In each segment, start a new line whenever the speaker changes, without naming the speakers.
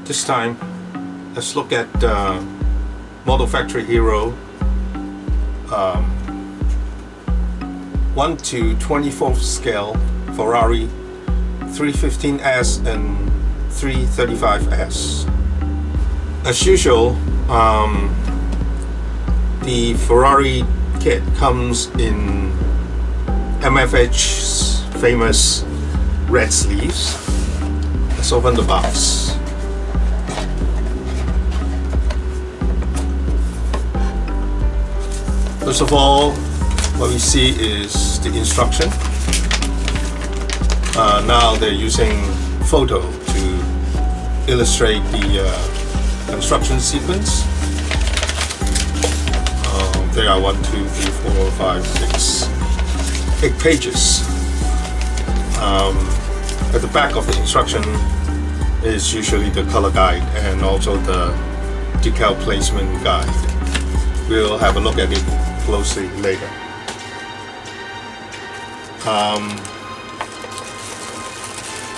This time, let's look at Model Factory Hiro 1 to 24th scale Ferrari 315S and 335S. As usual, the Ferrari kit comes in MFH's famous red sleeves. Let's open the box. First of all, what we see is the instruction. Now they're using photo to illustrate the construction sequence. There are 1, 2, 3, 4, 5, 6, 8 pages. At the back of the instruction is usually the color guide and also the decal placement guide. We'll have a look at it closely later.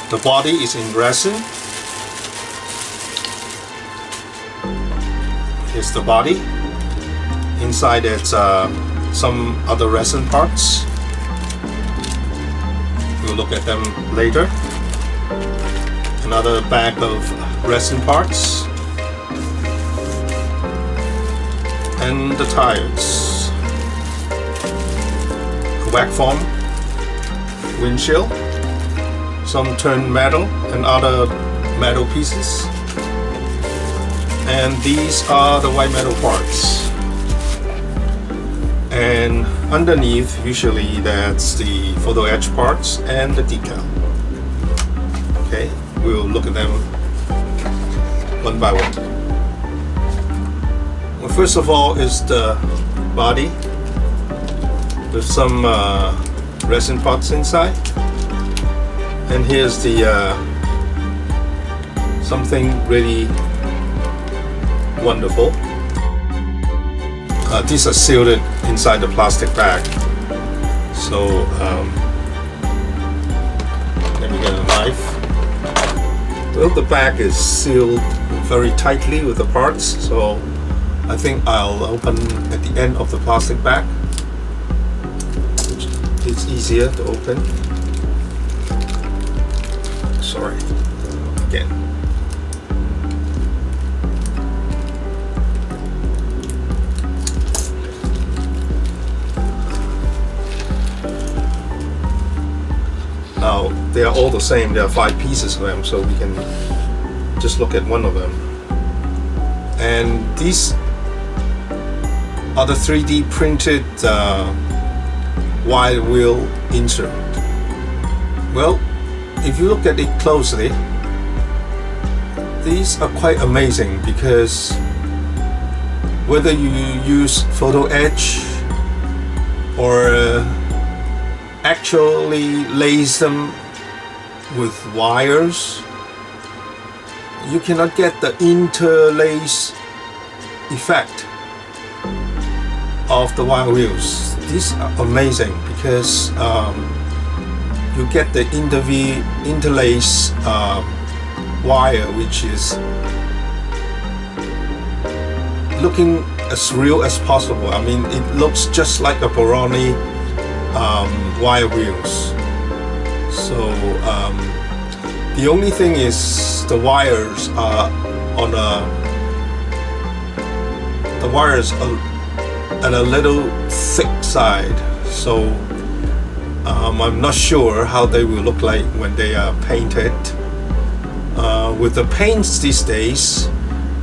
The body is in resin. Here's the body. Inside it's some other resin parts. We'll look at them later. Another bag of resin parts. And the tires. A wax form, windshield, some turned metal and other metal pieces. And these are the white metal parts. And underneath, usually that's the photo etch parts and the decal. Okay, we'll look at them one by one. Well, first of all is the body with some resin parts inside. And here's the something really wonderful. These are sealed inside the plastic bag. So let me get a knife. Well, the bag is sealed very tightly with the parts, so I think I'll open at the end of the plastic bag. It's easier to open. Sorry, again. Now, they are all the same. There are 5 pieces of them, so we can just look at one of them. And these are the 3D printed wide wheel insert. Well, if you look at it closely, these are quite amazing because whether you use photo etch or actually lace them with wires, you cannot get the interlace effect of the wire wheels. These are amazing because you get the interlace wire, which is looking as real as possible. I mean, it looks just like a Ferrari wire wheels. So the only thing is the wires are on at a little thick side. So I'm not sure how they will look like when they are painted. With the paints these days,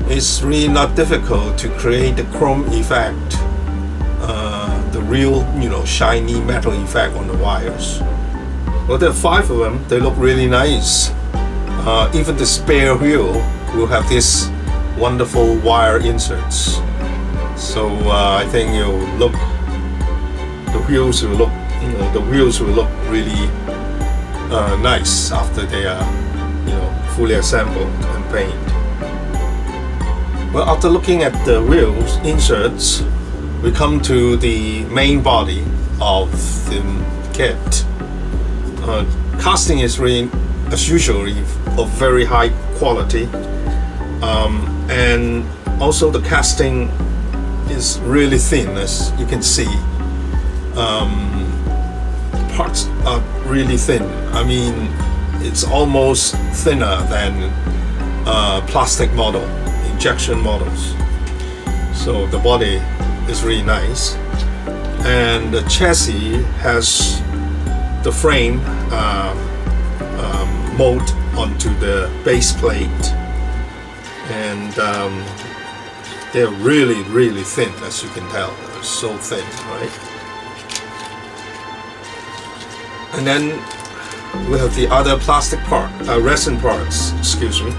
it's really not difficult to create the chrome effect, the real, shiny metal effect on the wires. Well, there are 5 of them. They look really nice. Even the spare wheel will have this wonderful wire inserts. So I think the wheels will look really nice after they are fully assembled and painted. Well, after looking at the wheels inserts, we come to the main body of the kit. Casting is really, as usual, of very high quality. and also the casting is really thin, as you can see. Parts are really thin. I mean, it's almost thinner than plastic model, injection models. So the body is really nice, and the chassis has the frame mold onto the base plate, and they're really thin, as you can tell. They're so thin, right? And then we have the other plastic part, resin parts, excuse me.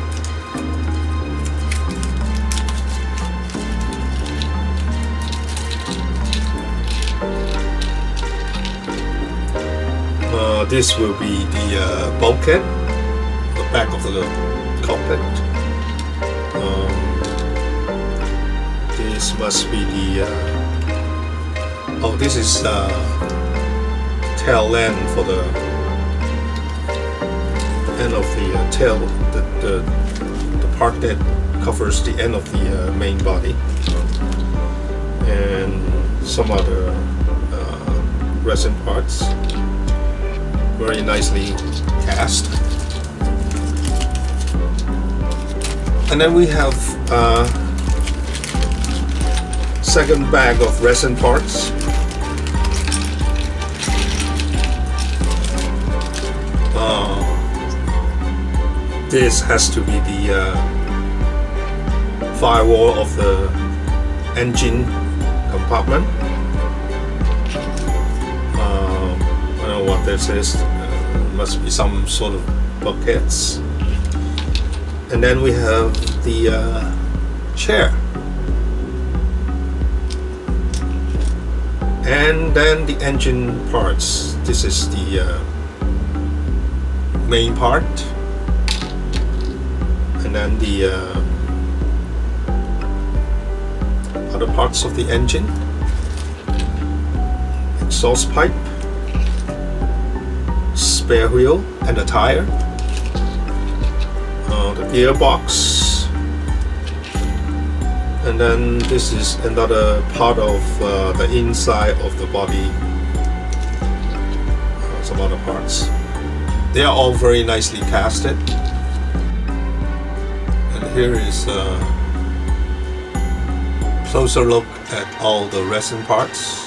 This will be the bulkhead, the back of the cockpit. This must be the this is tail end for the end of the tail, the part that covers the end of the main body, and some other resin parts, very nicely cast. And then we have second bag of resin parts. This has to be the firewall of the engine compartment. I don't know what this is. Must be some sort of buckets. And then we have the chair. And then the engine parts. This is the main part. And then the other parts of the engine. Exhaust pipe. Spare wheel and a tire. The gearbox. And then this is another part of the inside of the body. Some other parts. They are all very nicely casted. And here is a closer look at all the resin parts.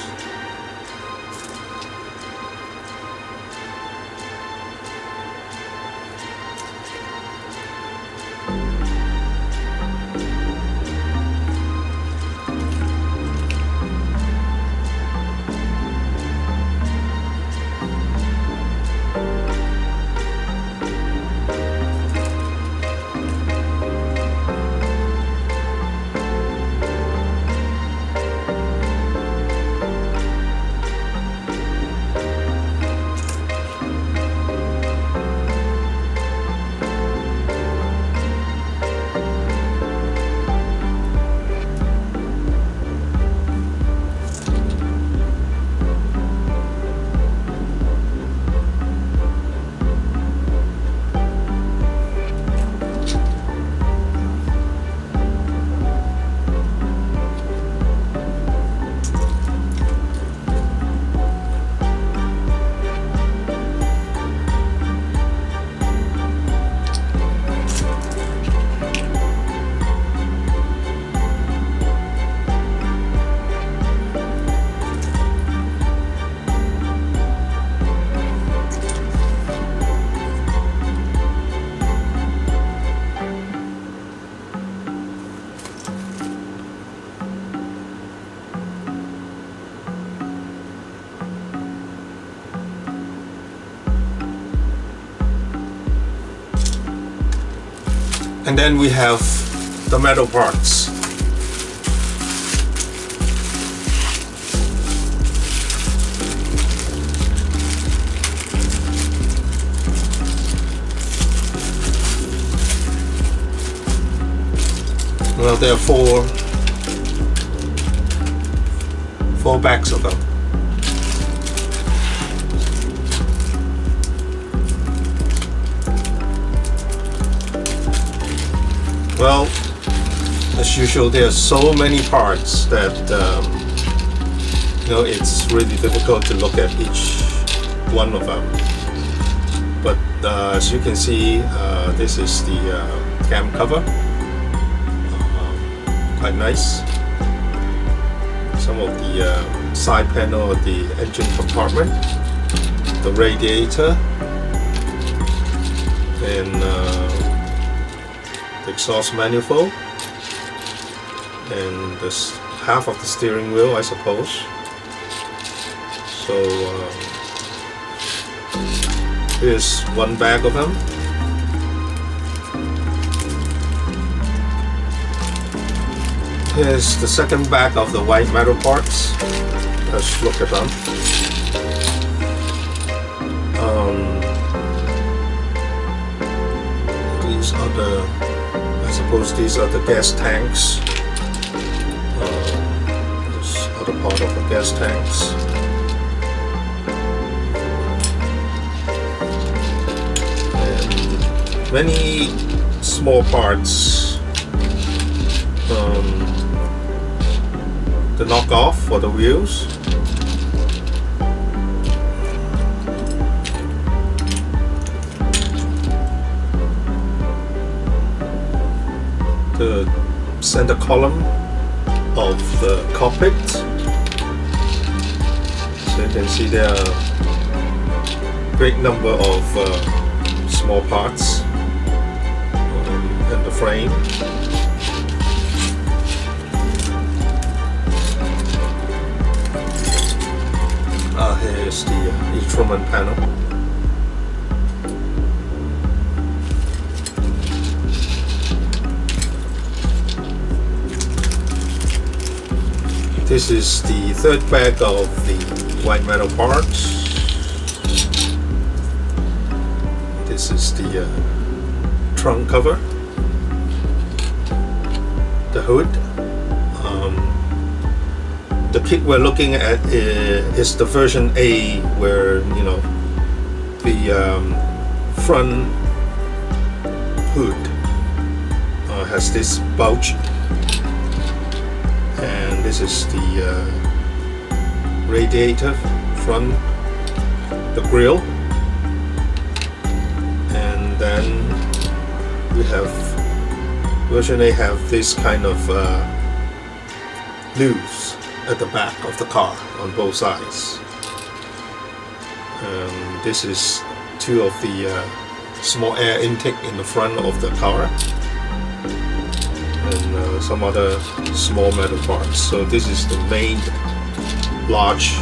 And then we have the metal parts. Well, there are four bags of them. Well, as usual, there are so many parts that it's really difficult to look at each one of them. But as you can see, this is the cam cover. Quite nice. Some of the side panel of the engine compartment, the radiator, and the exhaust manifold, and this half of the steering wheel, I suppose. So here's one bag of them. Here's the second bag of the white metal parts. Let's look at them. These are the, I suppose these are the gas tanks. This other part of the gas tanks. And many small parts. The knockoff for the wheels. The center column of the cockpit. So you can see there are a great number of small parts in the frame. Here's the instrument panel. This is the third bag of the white metal parts. This is the trunk cover, the hood. The kit we're looking at is the version A, where the front hood has this bulge, and this is the radiator front, the grille, and then we have version A have this kind of loops at the back of the car on both sides. This is two of the small air intake in the front of the car, and some other small metal parts. So this is the main large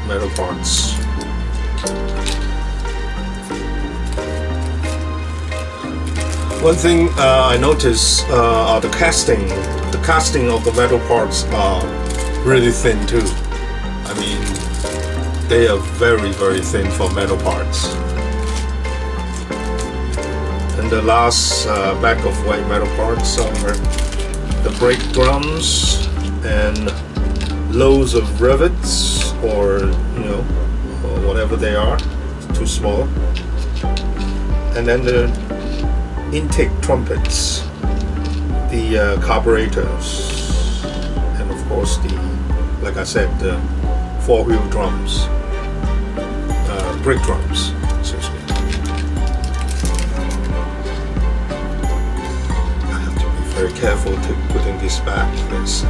metal parts. One thing I noticed are the casting. The casting of the metal parts are really thin too. I mean, they are very, very thin for metal parts. And the last bag of white metal parts are the brake drums and loads of rivets, or or whatever they are, too small. And then the intake trumpets, the carburetors, and of course like I said, the four-wheel drums, brake drums, excuse me. I have to be very careful to putting this back, because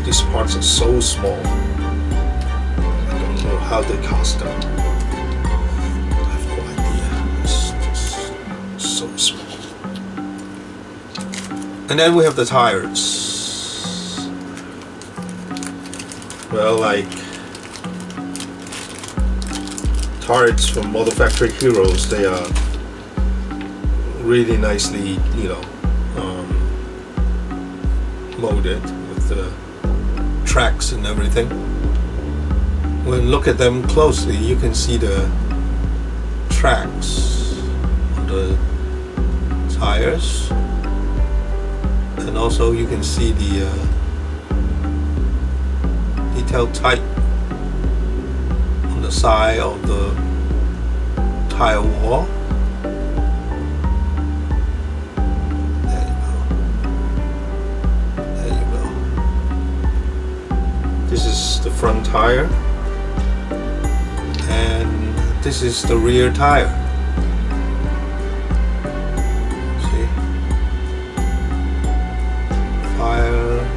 these parts are so small. I don't know how they cast them. I have no idea. It's just so small. And then we have the tires. Well, like tires from Model Factory Heroes, they are really nicely, molded with the tracks and everything. When you look at them closely, you can see the tracks on the tires, and also you can see the detailed type on the side of the tire wall. There you go. the front tire, and this is the rear tire. See? Fire.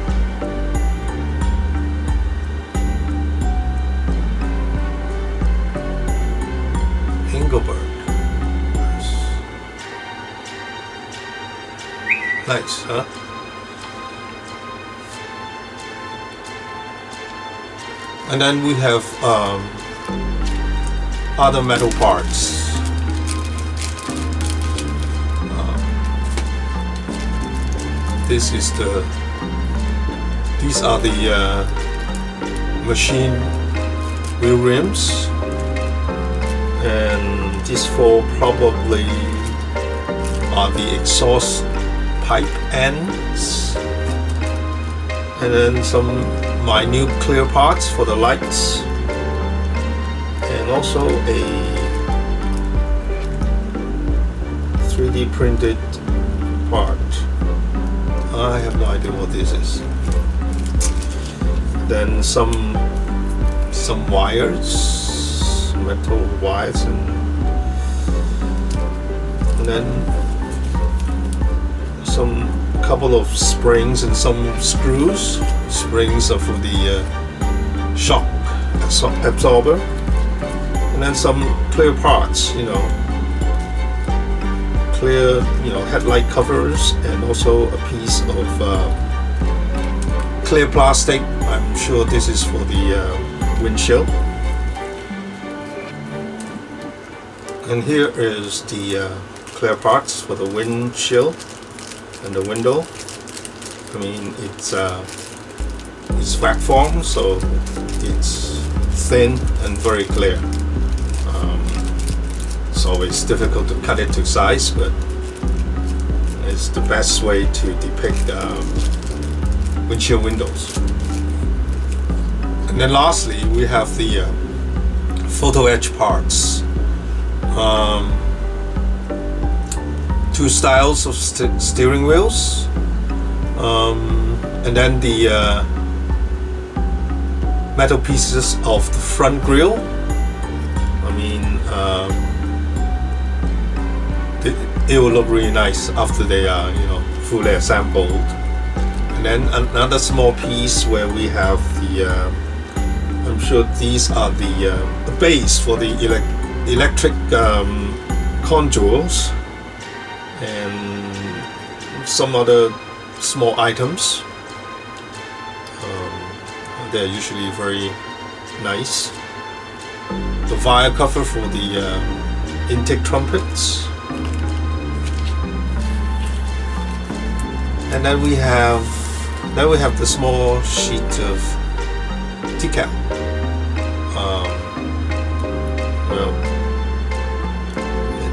Engelberg. Nice, huh? And then we have other metal parts. These are the machine wheel rims, and these four probably are the exhaust pipe ends, and then some minute clear parts for the lights, and also a 3D printed part. I have no idea what this is. Then some wires, metal wires, and then some couple of springs and some screws. Springs are for the shock absorber, and then some clear parts, clear, headlight covers, and also a piece of clear plastic. I'm sure this is for the windshield. And here is the clear parts for the windshield and the window. I mean, it's flat form, so it's thin and very clear. It's always difficult to cut it to size, but it's the best way to depict windshield windows. And then lastly, we have the photo-etch parts. Two styles of steering wheels, and then the metal pieces of the front grille. I mean, it will look really nice after they are, fully assembled. And then another small piece where we have the, I'm sure these are the base for the electric conduits, and some other small items. They're usually very nice. The wire cover for the intake trumpets, and then we have the small sheet of decal. Well,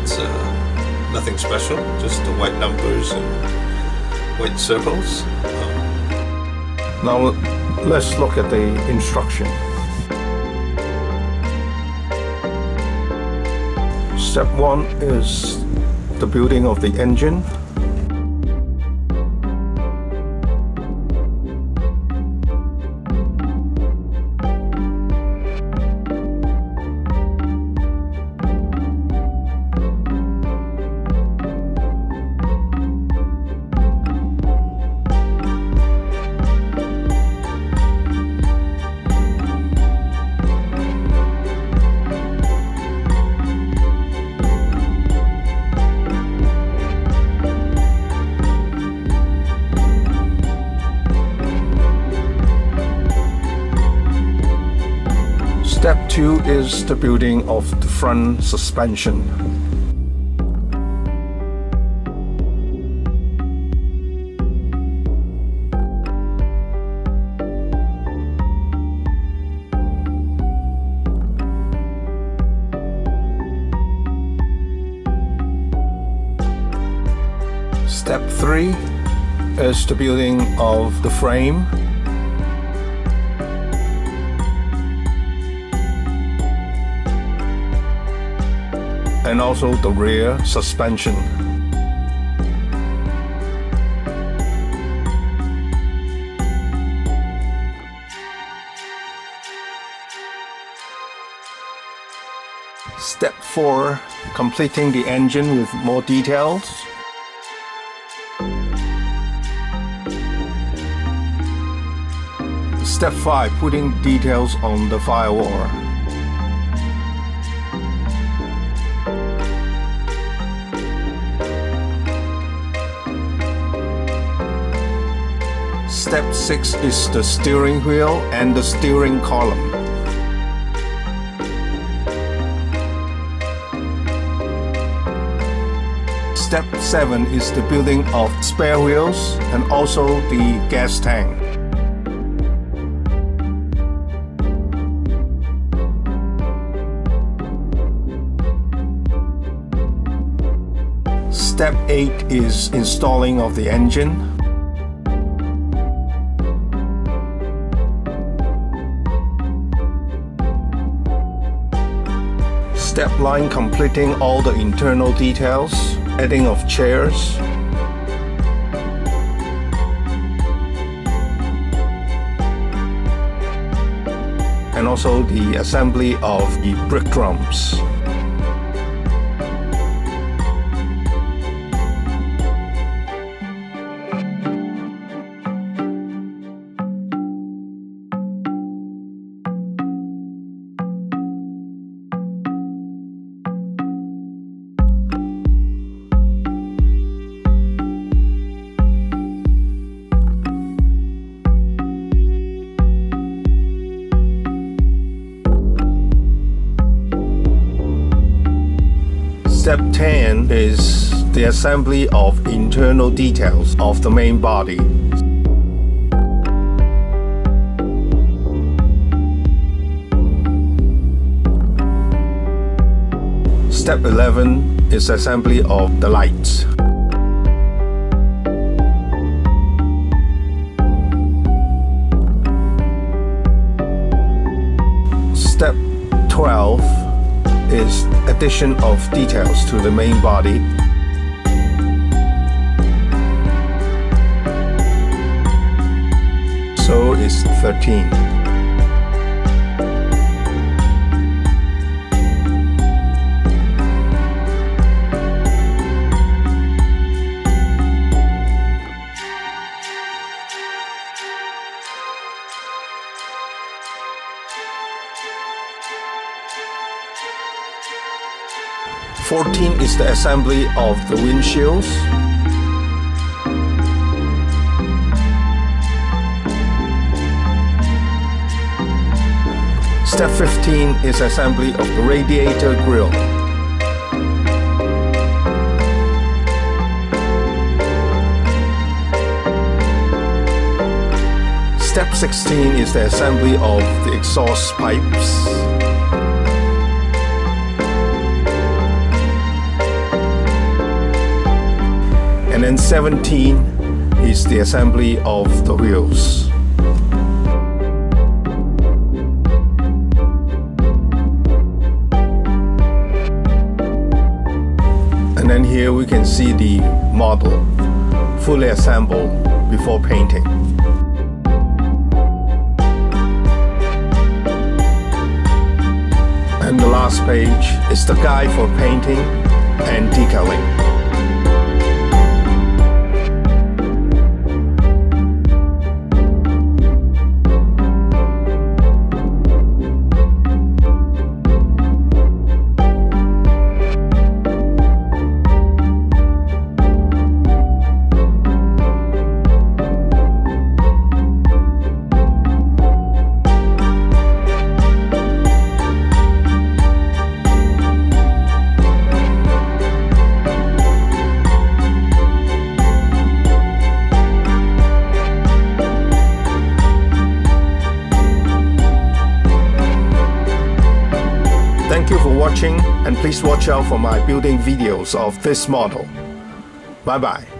it's nothing special, just the white numbers and white circles. Now let's look at the instruction. Step 1 is the building of the engine. Step 2 is the building of the front suspension. Step 3 is the building of the frame. And also the rear suspension. Step 4, completing the engine with more details. Step 5, putting details on the firewall. Step 6 is the steering wheel and the steering column. Step 7 is the building of spare wheels and also the gas tank. Step 8 is installing of the engine. Step 9, completing all the internal details, adding of chairs. And also the assembly of the brake drums. Step 10 is the assembly of internal details of the main body. Step 11 is assembly of the lights. Step 12 is addition of details to the main body. So it's 13. Fourteen is the assembly of the windshields. Step 15 is assembly of the radiator grille. Step 16 is the assembly of the exhaust pipes. And then 17 is the assembly of the wheels. And then here we can see the model fully assembled before painting. And the last page is the guide for painting and decaling. Thank you for watching, and please watch out for my building videos of this model. Bye bye.